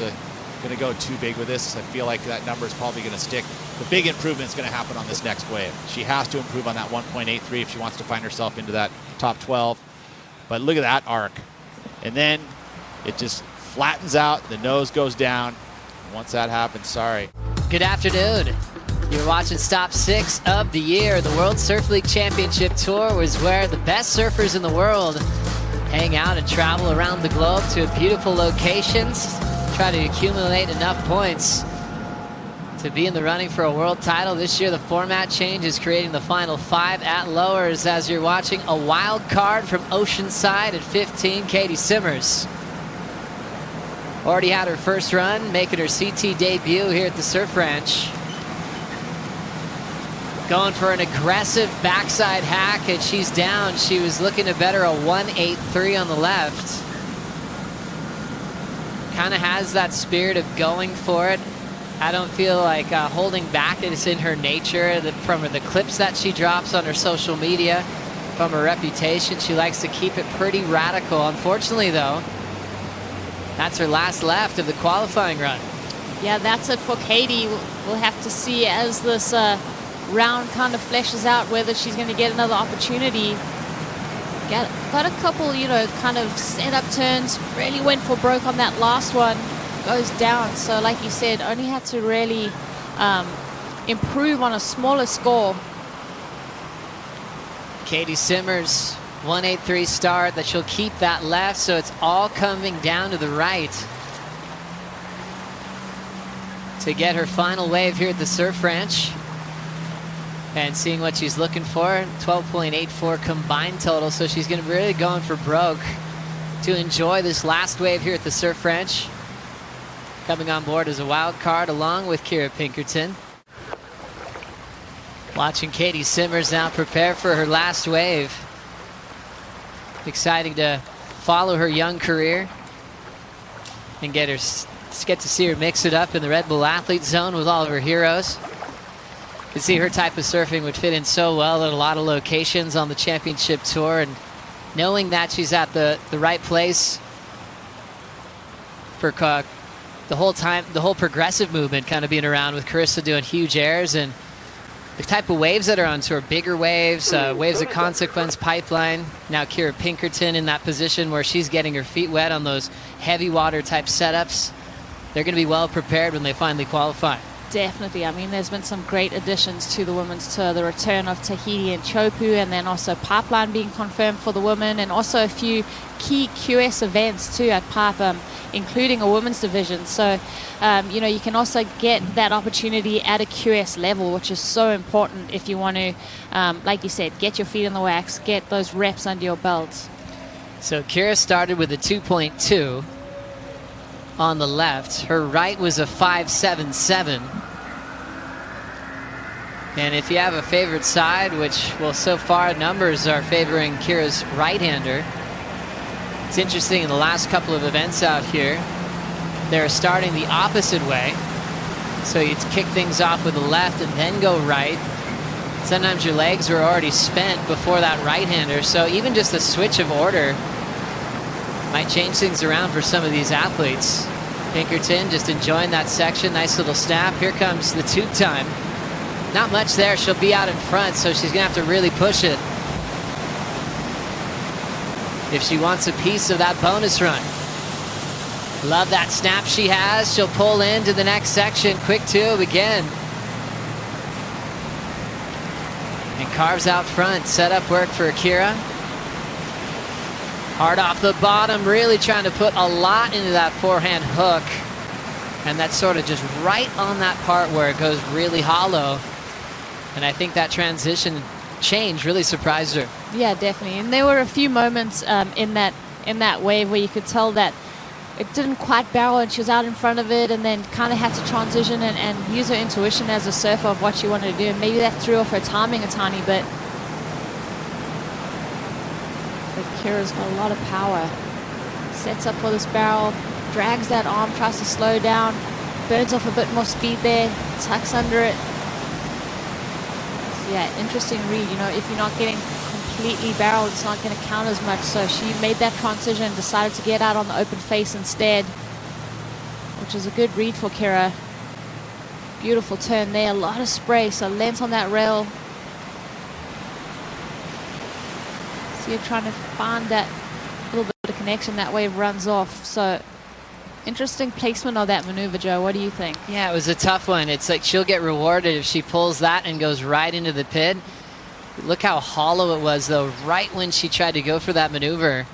going to go too big with this. I feel like that number is probably going to stick. The big improvement is going to happen on this next wave. She has to improve on that 1.83 if she wants to find herself into that top 12. But look at that arc. And then it just flattens out, the nose goes down. Once that happens, sorry. Good afternoon. You're watching Stop 6 of the year. The World Surf League Championship Tour was where the best surfers in the world hang out and travel around the globe to beautiful locations, try to accumulate enough points to be in the running for a world title. This year, the format change is creating the final 5 at lowers as you're watching a wild card from Oceanside at 15, Katie Simmers. Already had her first run, making her CT debut here at the Surf Ranch. Going for an aggressive backside hack, and she's down. She was looking to better a 1.83 on the left. Kind of has that spirit of going for it. I don't feel like holding back is in her nature. From the clips that she drops on her social media, from her reputation, she likes to keep it pretty radical. Unfortunately, though, that's her last left of the qualifying run. Yeah, that's it for Katie. We'll have to see as this round kind of fleshes out whether she's going to get another opportunity. Got a couple, kind of set-up turns. Really went for broke on that last one. Goes down. So like you said, only had to really improve on a smaller score. Katie Simmers, 1.83 start, that she'll keep that left, so it's all coming down to the right to get her final wave here at the Surf Ranch. And seeing what she's looking for, 12.84 combined total, so she's going to be really going for broke to enjoy this last wave here at the Surf Ranch. Coming on board as a wild card along with Kirra Pinkerton. Watching Katie Simmers now prepare for her last wave. Exciting to follow her young career and get to see her mix it up in the Red Bull Athlete Zone with all of her heroes. You can see her type of surfing would fit in so well at a lot of locations on the championship tour, and knowing that she's at the right place for the whole time, the whole progressive movement kind of being around with Carissa doing huge airs, and the type of waves that are on tour, bigger waves, waves of consequence, pipeline. Now Kirra Pinkerton in that position where she's getting her feet wet on those heavy water type setups. They're going to be well prepared when they finally qualify. Definitely. I mean, there's been some great additions to the women's tour. The return of Tahiti and Chopu, and then also Pipeline being confirmed for the women, and also a few key QS events too at Pipe, including a women's division. So, you can also get that opportunity at a QS level, which is so important if you want to, like you said, get your feet in the wax, get those reps under your belt. So Kirra started with a 2.2 on the left. Her right was a 5.77. And if you have a favorite side, which, well, so far numbers are favoring Kirra's right-hander. It's interesting, in the last couple of events out here, they're starting the opposite way. So you kick things off with the left and then go right. Sometimes your legs were already spent before that right-hander. So even just a switch of order might change things around for some of these athletes. Pinkerton just enjoying that section. Nice little snap. Here comes the tube time. Not much there. She'll be out in front, so she's going to have to really push it if she wants a piece of that bonus run. Love that snap she has. She'll pull into the next section. Quick tube again. And carves out front. Set up work for Kirra. Hard off the bottom, really trying to put a lot into that forehand hook. And that's sort of just right on that part where it goes really hollow. And I think that transition change really surprised her. Yeah, definitely. And there were a few moments in that wave where you could tell that it didn't quite barrel and she was out in front of it and then kind of had to transition and use her intuition as a surfer of what she wanted to do. And maybe that threw off her timing a tiny bit. But Kirra's got a lot of power. Sets up for this barrel, drags that arm, tries to slow down, burns off a bit more speed there, tucks under it. So yeah, interesting read. You know, if you're not getting completely barreled, it's not going to count as much. So she made that transition and decided to get out on the open face instead, which is a good read for Kirra. Beautiful turn there, a lot of spray, so length on that rail. So you're trying to find that little bit of connection, that wave runs off. So interesting placement of that maneuver, Joe. What do you think? Yeah, it was a tough one. It's like she'll get rewarded if she pulls that and goes right into the pit. Look how hollow it was, though, right when she tried to go for that maneuver.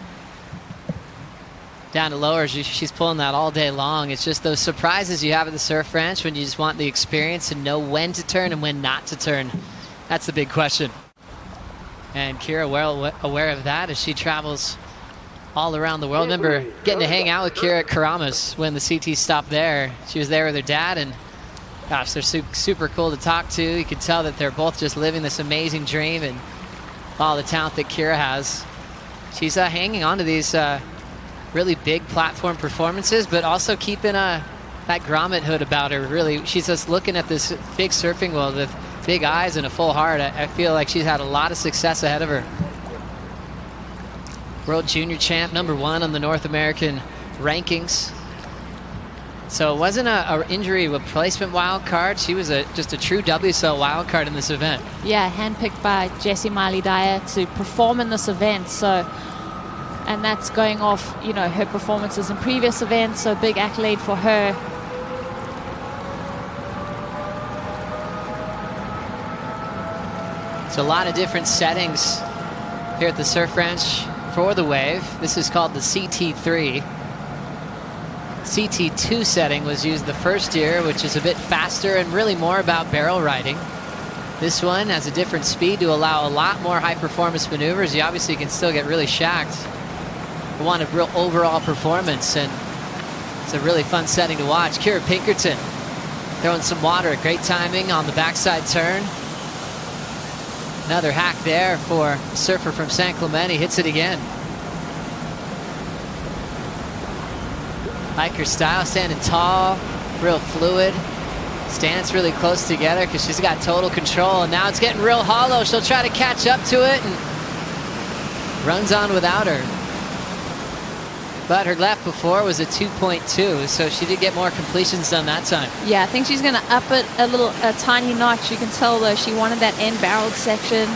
Down to lower, she's pulling that all day long. It's just those surprises you have at the surf ranch when you just want the experience to know when to turn and when not to turn. That's the big question. And Kirra well aware of that as she travels all around the world. Remember getting to hang out with Kirra at Karamas when the CT stopped there. She was there with her dad, and gosh, they're super cool to talk to. You can tell that they're both just living this amazing dream and all the talent that Kirra has. She's hanging on to these really big platform performances, but also keeping that grommet hood about her. Really, she's just looking at this big surfing world with big eyes and a full heart. I feel like she's had a lot of success ahead of her. World Junior Champ, #1 on the North American rankings. So it wasn't an injury replacement wild card. She was just a true WSL wild card in this event. Yeah, handpicked by Jessie Miley Dyer to perform in this event. So, and that's going off, you know, her performances in previous events. So big accolade for her. So a lot of different settings here at the Surf Ranch for the wave. This is called the CT3. CT2 setting was used the first year, which is a bit faster and really more about barrel riding. This one has a different speed to allow a lot more high performance maneuvers. You obviously can still get really shacked. We want a real overall performance, and it's a really fun setting to watch. Kirra Pinkerton throwing some water. Great timing on the backside turn. Another hack there for a surfer from San Clemente. Hits it again. Like her style, standing tall, real fluid. Stance really close together because she's got total control. And now it's getting real hollow. She'll try to catch up to it and runs on without her. But her left before was a 2.2, so she did get more completions done that time. Yeah, I think she's going to up it a tiny notch. You can tell, though, she wanted that end barreled section.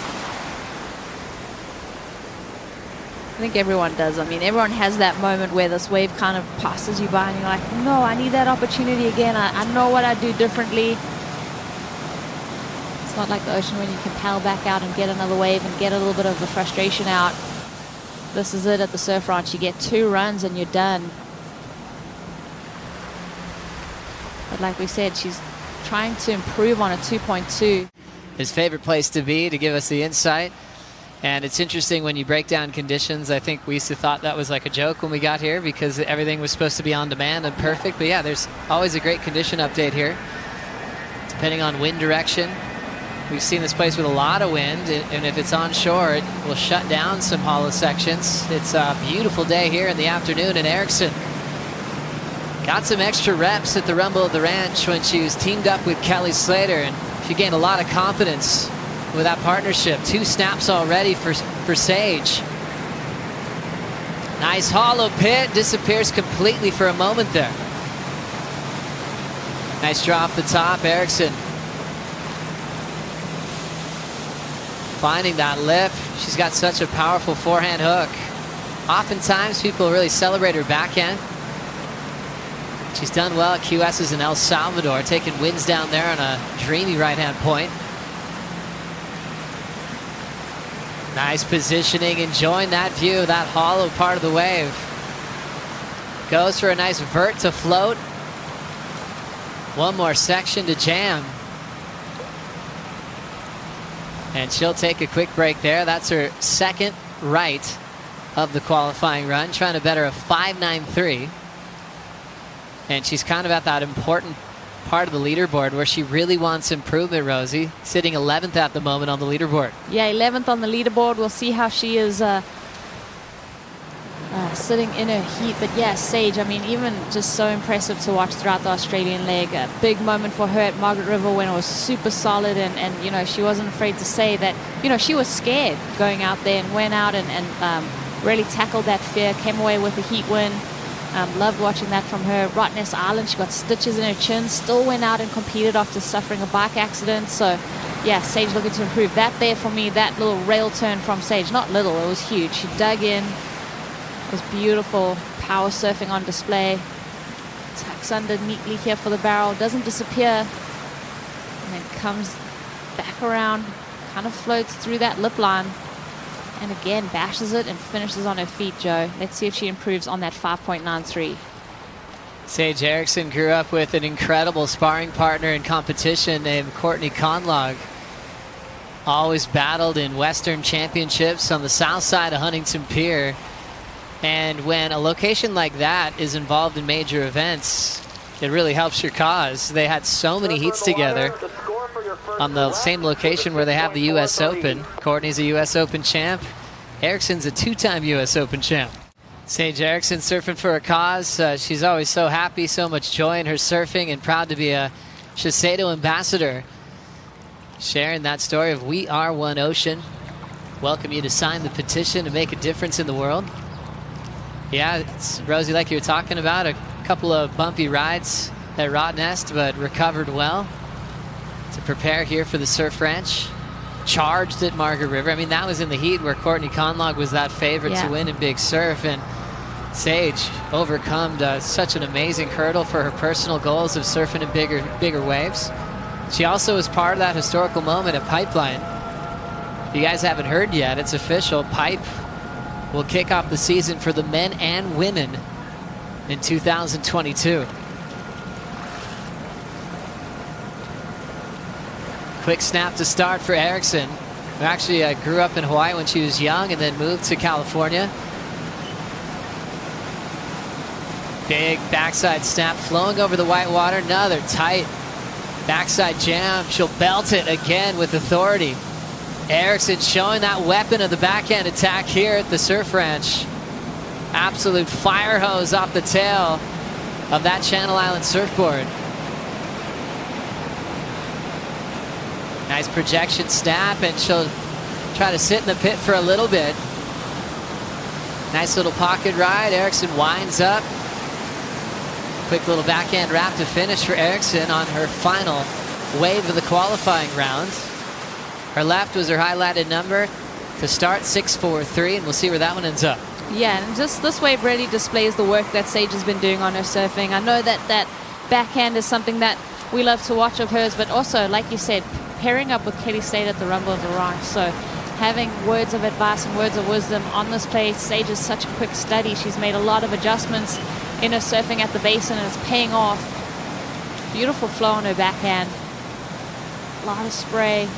I think everyone does. I mean, everyone has that moment where this wave kind of passes you by and you're like, no, I need that opportunity again. I know what I do differently. It's not like the ocean when you can paddle back out and get another wave and get a little bit of the frustration out. This is it at the surf ranch. You get 2 runs and you're done. But like we said, she's trying to improve on a 2.2. His favorite place to be, to give us the insight. And it's interesting when you break down conditions. I think we used to thought that was like a joke when we got here because everything was supposed to be on demand and perfect. But yeah, there's always a great condition update here. Depending on wind direction. We've seen this place with a lot of wind, and if it's onshore, it will shut down some hollow sections. It's a beautiful day here in the afternoon in Erickson. Got some extra reps at the Rumble of the Ranch when she was teamed up with Kelly Slater, and she gained a lot of confidence with that partnership. 2 snaps already for Sage. Nice hollow pit, disappears completely for a moment there. Nice draw off the top, Erickson. Finding that lip. She's got such a powerful forehand hook. Oftentimes people really celebrate her backhand. She's done well at QS's in El Salvador, taking wins down there on a dreamy right-hand point. Nice positioning, enjoying that view, that hollow part of the wave. Goes for a nice vert to float. One more section to jam. And she'll take a quick break there. That's her second right of the qualifying run, trying to better a 5.93. And she's kind of at that important part of the leaderboard where she really wants improvement, Rosie. Sitting 11th at the moment on the leaderboard. Yeah, 11th on the leaderboard. We'll see how she is sitting in her heat. But yeah, Sage, I mean, even just so impressive to watch throughout the Australian leg. A big moment for her at Margaret River when it was super solid. And you know, she wasn't afraid to say that, you know, she was scared going out there and went out and really tackled that fear, came away with a heat win. Loved watching that from her. Rottnest Island, she got stitches in her chin, still went out and competed after suffering a bike accident. So yeah, Sage looking to improve. That there for me, that little rail turn from Sage, not little, it was huge. She dug in. It was beautiful. Power surfing on display. Tucks under neatly here for the barrel, doesn't disappear, and then comes back around, kind of floats through that lip line. And again, bashes it and finishes on her feet, Joe. Let's see if she improves on that 5.93. Sage Erickson grew up with an incredible sparring partner in competition named Courtney Conlog. Always battled in Western Championships on the south side of Huntington Pier. And when a location like that is involved in major events, it really helps your cause. They had so many heats together on the same location where they have the U.S. Open. Courtney's a U.S. Open champ. Erickson's a two-time U.S. Open champ. Sage Erickson surfing for a cause. She's always so happy, so much joy in her surfing, and proud to be a Shiseido ambassador. Sharing that story of We Are One Ocean. Welcome you to sign the petition to make a difference in the world. Yeah, it's, Rosie, like you were talking about, a couple of bumpy rides at Rottnest, but recovered well to prepare here for the Surf Ranch. Charged at Margaret River. I mean, that was in the heat where Courtney Conlog was that favorite to win in Big Surf, and Sage overcome such an amazing hurdle for her personal goals of surfing in bigger waves. She also was part of that historical moment at Pipeline. If you guys haven't heard yet, it's official. Pipe will kick off the season for the men and women in 2022. Quick snap to start for Erickson, who actually grew up in Hawaii when she was young and then moved to California. Big backside snap flowing over the white water. Another tight backside jam. She'll belt it again with authority. Erickson showing that weapon of the backhand attack here at the Surf Ranch. Absolute fire hose off the tail of that Channel Island surfboard. Nice projection snap, and she'll try to sit in the pit for a little bit. Nice little pocket ride. Erickson winds up. Quick little backhand wrap to finish for Erickson on her final wave of the qualifying round. Her left was her highlighted number to start, 6.43, and we'll see where that one ends up. Yeah, and just this wave really displays the work that Sage has been doing on her surfing. I know that backhand is something that we love to watch of hers, but also, like you said, pairing up with Kelly Slade at the Rumble of the Ranch. So having words of advice and words of wisdom on this play. Sage is such a quick study. She's made a lot of adjustments in her surfing at the basin, and it's paying off. Beautiful flow on her backhand. A lot of spray.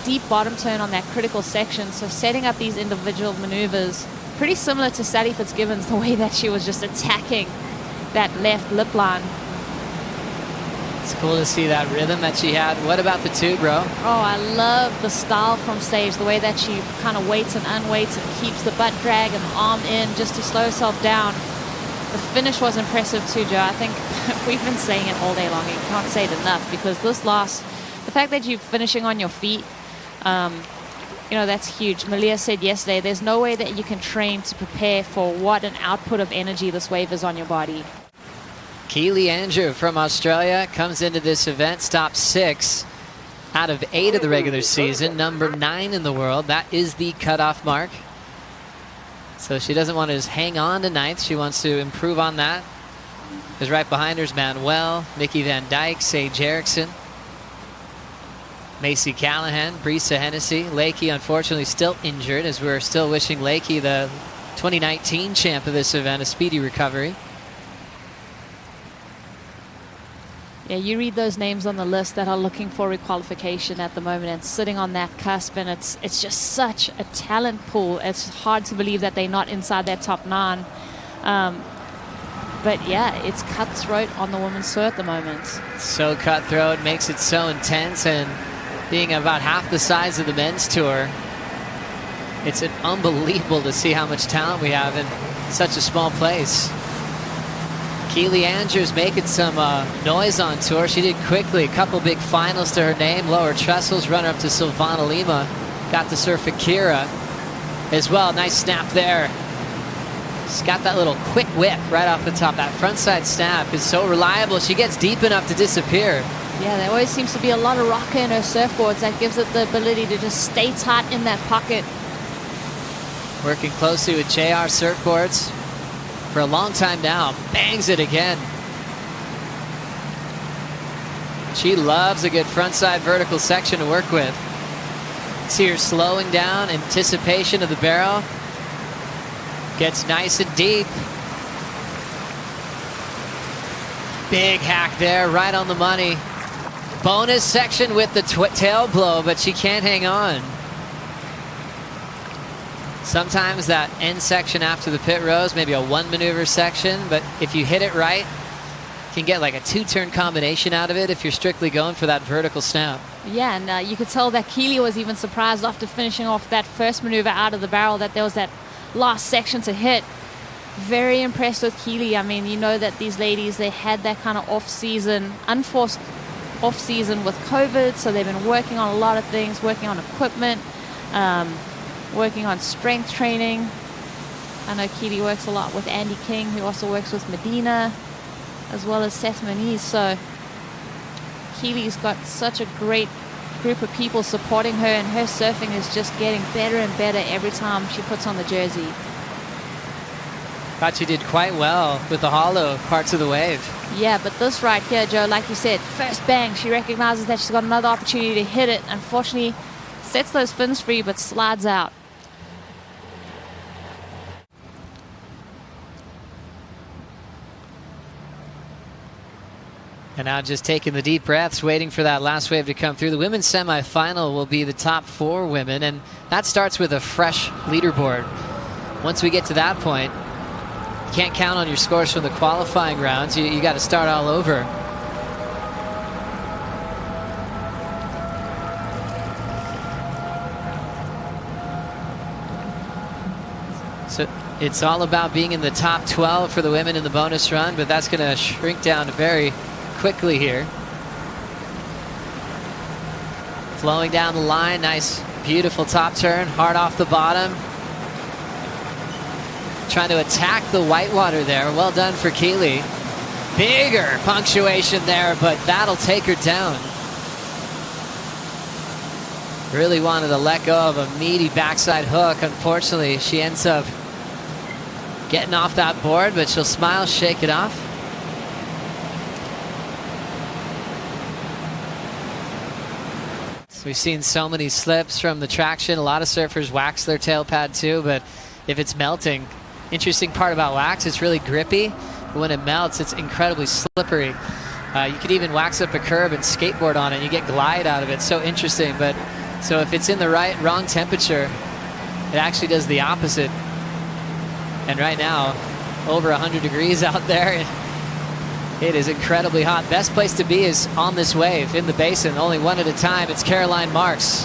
Deep bottom turn on that critical section. So setting up these individual maneuvers, pretty similar to Sally Fitzgibbons, the way that she was just attacking that left lip line. It's cool to see that rhythm that she had. What about the two, bro? Oh, I love the style from Sage, the way that she kind of waits and unwaits and keeps the butt drag and the arm in just to slow herself down. The finish was impressive too, Joe. I think we've been saying it all day long. You can't say it enough, because this loss, the fact that you're finishing on your feet, you know, that's huge. Malia said yesterday, there's no way that you can train to prepare for what an output of energy this wave is on your body. Keely Andrew from Australia comes into this event, stops 6 out of 8 of the regular season, number 9 in the world. That is the cutoff mark. So she doesn't want to just hang on to 9th. She wants to improve on that. Because right behind her is Manuel, Mickey Van Dyke, Sage Erickson, Macy Callahan, Brisa Hennessy. Lakey, unfortunately, still injured, as we're still wishing Lakey, the 2019 champ of this event, a speedy recovery. Yeah, you read those names on the list that are looking for requalification at the moment and sitting on that cusp, and it's just such a talent pool. It's hard to believe that they're not inside that top 9. But yeah, it's cutthroat on the women's tour at the moment. So cutthroat, makes it so intense, and being about half the size of the men's tour, it's unbelievable to see how much talent we have in such a small place. Keely Andrews making some noise on tour. She did quickly, a couple big finals to her name. Lower trestles, runner up to Silvana Lima. Got to surf Akira as well. Nice snap there. She's got that little quick whip right off the top. That frontside snap is so reliable. She gets deep enough to disappear. Yeah, there always seems to be a lot of rocker in her surfboards. That gives it the ability to just stay tight in that pocket. Working closely with JR Surfboards for a long time now. Bangs it again. She loves a good frontside vertical section to work with. See her slowing down, anticipation of the barrel. Gets nice and deep. Big hack there, right on the money. Bonus section with the tail blow, but she can't hang on. Sometimes that end section after the pit rose, maybe a 1 maneuver section, but if you hit it right, you can get like a 2-turn combination out of it if you're strictly going for that vertical snap. Yeah, and you could tell that Keely was even surprised after finishing off that first maneuver out of the barrel that there was that last section to hit. Very impressed with Keely. I mean, you know that these ladies, they had that kind of off-season, unforced off-season with COVID, so they've been working on a lot of things, working on equipment, working on strength training. I know Keely works a lot with Andy King, who also works with Medina, as well as Seth Moniz. So Keely's got such a great group of people supporting her, and her surfing is just getting better and better every time she puts on the jersey. Thought she did quite well with the hollow parts of the wave. Yeah, but this right here, Joe, like you said, first bang, she recognizes that she's got another opportunity to hit it. Unfortunately, sets those fins free, but slides out. And now just taking the deep breaths, waiting for that last wave to come through. The women's semifinal will be the top 4 women, and that starts with a fresh leaderboard. Once we get to that point, you can't count on your scores from the qualifying rounds. You got to start all over. So it's all about being in the top 12 for the women in the bonus run, but that's going to shrink down very quickly here. Flowing down the line, nice, beautiful top turn, hard off the bottom. Trying to attack the whitewater there. Well done for Keely. Bigger punctuation there, but that'll take her down. Really wanted to let go of a meaty backside hook. Unfortunately, she ends up getting off that board, but she'll smile, shake it off. We've seen so many slips from the traction. A lot of surfers wax their tail pad too, but if it's melting, interesting part about wax, it's really grippy, but when it melts, it's incredibly slippery. You could even wax up a curb and skateboard on it, and you get glide out of it. So interesting, but so if it's in the wrong temperature, it actually does the opposite. And right now, over 100 degrees out there. It is incredibly hot. Best place to be is on this wave in the basin, only one at a time. It's Caroline Marks,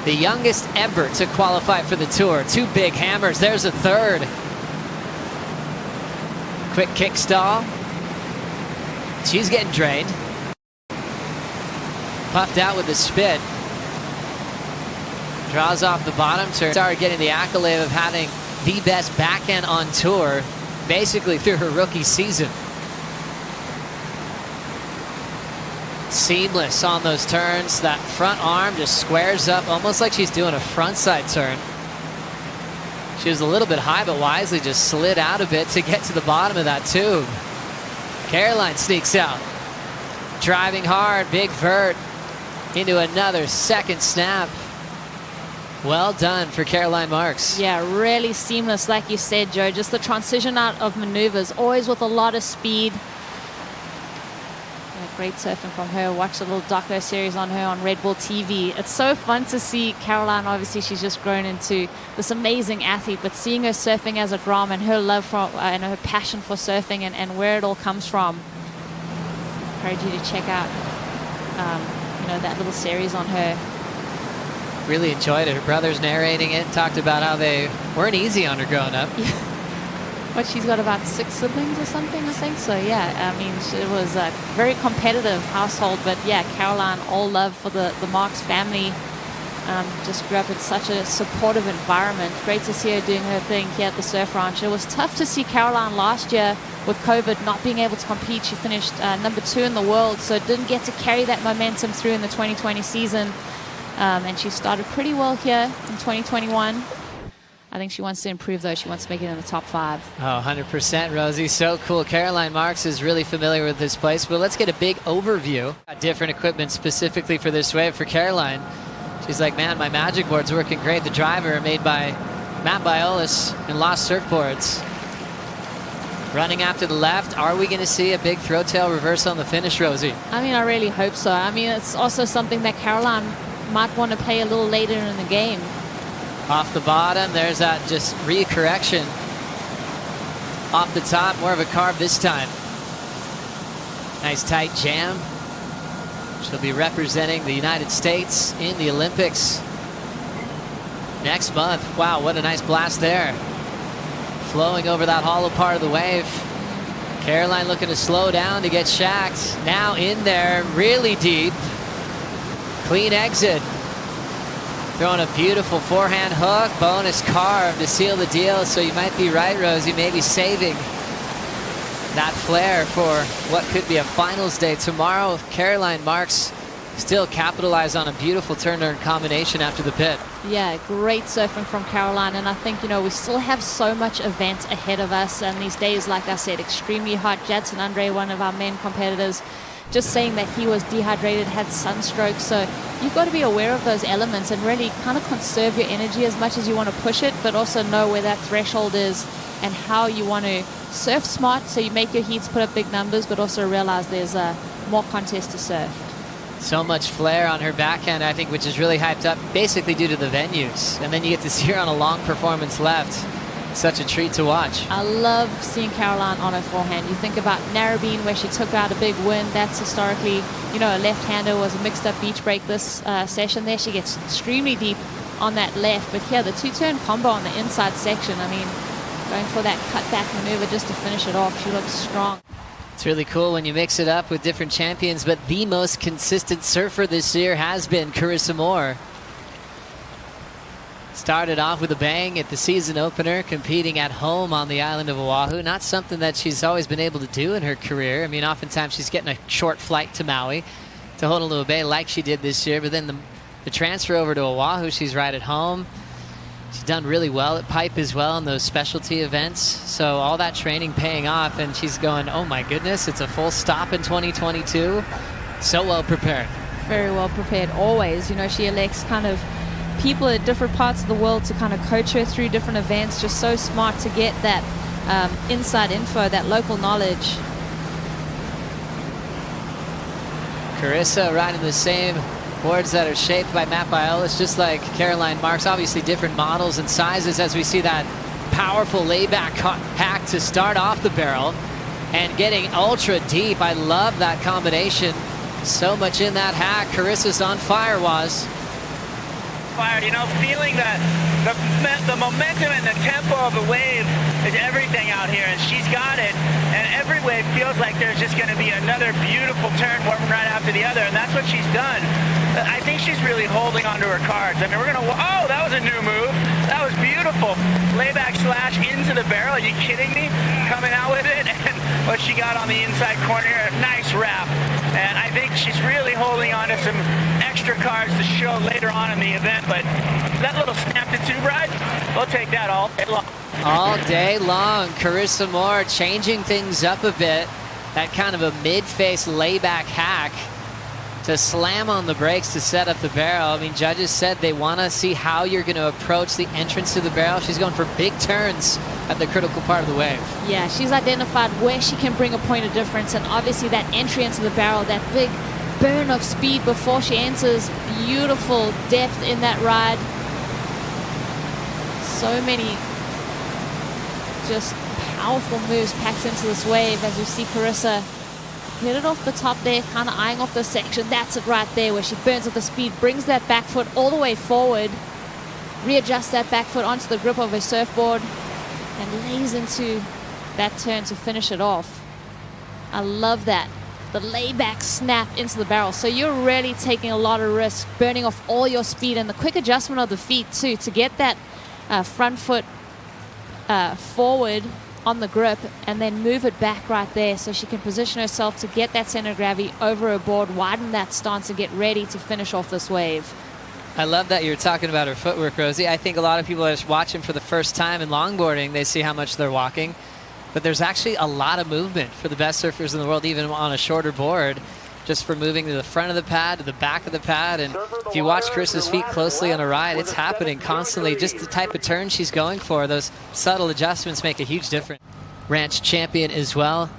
the youngest ever to qualify for the tour. 2 big hammers. There's a third. Quick kick stall. She's getting drained. Puffed out with the spit. Draws off the bottom turn. Started getting the accolade of having the best backhand on tour basically through her rookie season. Seamless on those turns. That front arm just squares up almost like she's doing a frontside turn. She was a little bit high, but wisely just slid out a bit to get to the bottom of that tube. Caroline sneaks out. Driving hard, big vert into another second snap. Well done for Caroline Marks. Yeah, really seamless, like you said, Joe. Just the transition out of maneuvers, always with a lot of speed. Yeah, great surfing from her. Watch a little doco series on her on Red Bull TV. It's so fun to see Caroline. Obviously, she's just grown into this amazing athlete, but seeing her surfing as a Grom and her love for and her passion for surfing and where it all comes from. I encourage you to check out, that little series on her. Really enjoyed it. Her brother's narrating it, talked about how they weren't easy on her growing up. But she's got about 6 siblings or something, I think. So, yeah, I mean, it was a very competitive household. But, yeah, Caroline, all love for the Marks family. Just grew up in such a supportive environment. Great to see her doing her thing here at the Surf Ranch. It was tough to see Caroline last year with COVID not being able to compete. She finished number 2 in the world, so didn't get to carry that momentum through in the 2020 season. And she started pretty well here in 2021. I think she wants to improve, though. She wants to make it in the top 5. Oh, 100%, Rosie. So cool. Caroline Marks is really familiar with this place. But let's get a big overview. Different equipment specifically for this wave. For Caroline, she's like, man, my magic board's working great. The driver made by Matt Biolis and Lost Surfboards. Running after the left. Are we going to see a big throw tail reverse on the finish, Rosie? I mean, I really hope so. I mean, it's also something that Caroline might want to play a little later in the game. Off the bottom, there's that just recorrection. Off the top, more of a carve this time. Nice tight jam. She'll be representing the United States in the Olympics next month. Wow, what a nice blast there. Flowing over that hollow part of the wave. Caroline looking to slow down to get shacked. Now in there, really deep. Clean exit. Throwing a beautiful forehand hook. Bonus carve to seal the deal. So you might be right, Rosie. Maybe saving that flare for what could be a finals day tomorrow. Caroline Marks still capitalize on a beautiful turn-turn combination after the pit. Yeah, great surfing from Caroline. And I think, we still have so much event ahead of us. And these days, like I said, extremely hot. Jadson Andre, one of our men competitors, just saying that he was dehydrated, had sunstroke. So you've got to be aware of those elements and really kind of conserve your energy as much as you want to push it, but also know where that threshold is and how you want to surf smart so you make your heats, put up big numbers, but also realize there's more contest to surf. So much flair on her backhand, I think, which is really hyped up basically due to the venues. And then you get to see her on a long performance left. Such a treat to watch. I love seeing Caroline on her forehand. You think about Narrabeen, where she took out a big win. That's historically, a left-hander. Was a mixed-up beach break this session there. She gets extremely deep on that left. But here, the 2-turn combo on the inside section, I mean, going for that cut-back maneuver just to finish it off. She looks strong. It's really cool when you mix it up with different champions, but the most consistent surfer this year has been Carissa Moore. Started off with a bang at the season opener, competing at home on the island of Oahu. Not something that she's always been able to do in her career. I mean, oftentimes she's getting a short flight to Maui, to Honolulu Bay like she did this year, but then the transfer over to Oahu, she's right at home. She's done really well at pipe as well in those specialty events. So all that training paying off, and she's going, oh my goodness, it's a full stop in 2022. So well prepared. Very well prepared, always. She elects kind of people at different parts of the world to kind of coach her through different events. Just so smart to get that inside info, that local knowledge. Carissa riding the same boards that are shaped by Matt Biolis, just like Caroline Marks. Obviously different models and sizes as we see that powerful layback hack to start off the barrel and getting ultra deep. I love that combination. So much in that hack. Carissa's on fire, was. Feeling that the momentum and the tempo of the wave is everything out here, and she's got it. And every wave feels like there's just going to be another beautiful turn, one right after the other, and that's what she's done. I think she's really holding onto her cards. I mean, oh, that was a new move. That was beautiful. Layback slash into the barrel. Are you kidding me? Coming out with it, and what she got on the inside corner here, nice wrap. And I think she's really holding on to some extra cards to show later on in the event, but that little snap to tube ride, we'll take that all day long. All day long. Carissa Moore changing things up a bit that kind of a mid-face layback hack to slam on the brakes to set up the barrel. I mean, judges said they want to see how you're going to approach the entrance to the barrel. She's going for big turns at the critical part of the wave. Yeah, she's identified where she can bring a point of difference, and obviously that entry into the barrel, that big burn of speed before she enters. Beautiful depth in that ride. So many just powerful moves packed into this wave, as you see Carissa hit it off the top there, kind of eyeing off the section. That's it right there, where she burns up the speed, brings that back foot all the way forward, readjusts that back foot onto the grip of her surfboard, and lays into that turn to finish it off. I love that. The layback snap into the barrel. So you're really taking a lot of risk, burning off all your speed, and the quick adjustment of the feet too, to get that front foot forward on the grip and then move it back right there, so she can position herself to get that center of gravity over her board, widen that stance, and get ready to finish off this wave. I love that you're talking about her footwork, Rosie. I think a lot of people are just watching for the first time in longboarding. They see how much they're walking, but there's actually a lot of movement for the best surfers in the world, even on a shorter board, just for moving to the front of the pad, to the back of the pad. And if you watch Carissa's feet closely on a ride, it's happening constantly. Just the type of turn she's going for, those subtle adjustments make a huge difference. Ranch champion as well,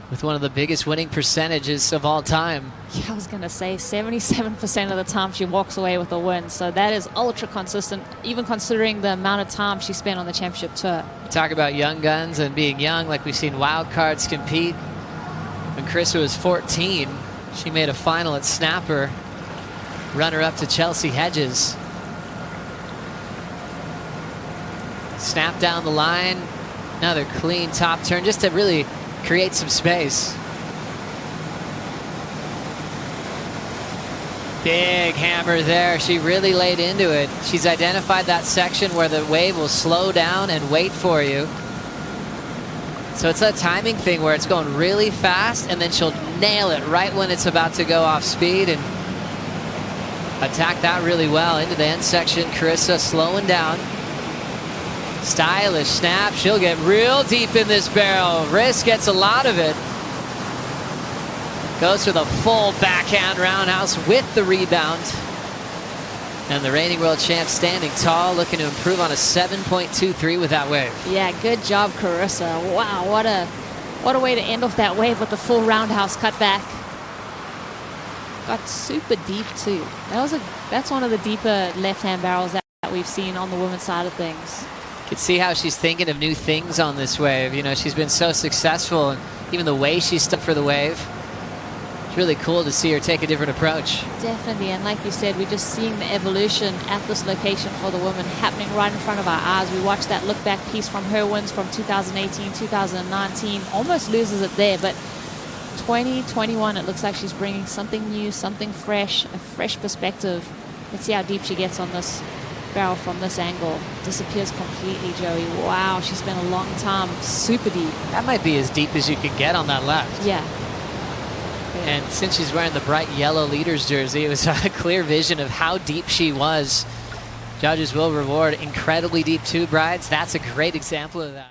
with one of the biggest winning percentages of all time. Yeah, I was going to say 77% of the time she walks away with a win. So that is ultra consistent, even considering the amount of time she spent on the championship tour. Talk about young guns and being young, like we've seen wild cards compete. When Carissa was 14, she made a final at Snapper, runner-up to Chelsea Hedges. Snap down the line, another clean top turn, just to really create some space. Big hammer there. She really laid into it. She's identified that section where the wave will slow down and wait for you. So it's a timing thing where it's going really fast, and then she'll nail it right when it's about to go off speed and attack that really well into the end section. Carissa slowing down. Stylish snap. She'll get real deep in this barrel. Wrist gets a lot of it. Goes for the full backhand roundhouse with the rebound. And the reigning world champ standing tall, looking to improve on a 7.23 with that wave. Yeah, good job, Carissa. Wow, what a way to end off that wave with the full roundhouse cut back. Got super deep too. That's one of the deeper left-hand barrels that we've seen on the women's side of things. You can see how she's thinking of new things on this wave. You know, she's been so successful, and even the way she's stuck for the wave. It's really cool to see her take a different approach. Definitely, and like you said, we're just seeing the evolution at this location for the women happening right in front of our eyes. We watched that look back piece from her wins from 2018, 2019, almost loses it there, but 2021, it looks like she's bringing something new, something fresh, a fresh perspective. Let's see how deep she gets on this barrel from this angle. Disappears completely, Joey. Wow, she spent a long time super deep. That might be as deep as you can get on that left. Yeah. And since she's wearing the bright yellow leaders jersey, it was a clear vision of how deep she was. Judges will reward incredibly deep tube rides. That's a great example of that.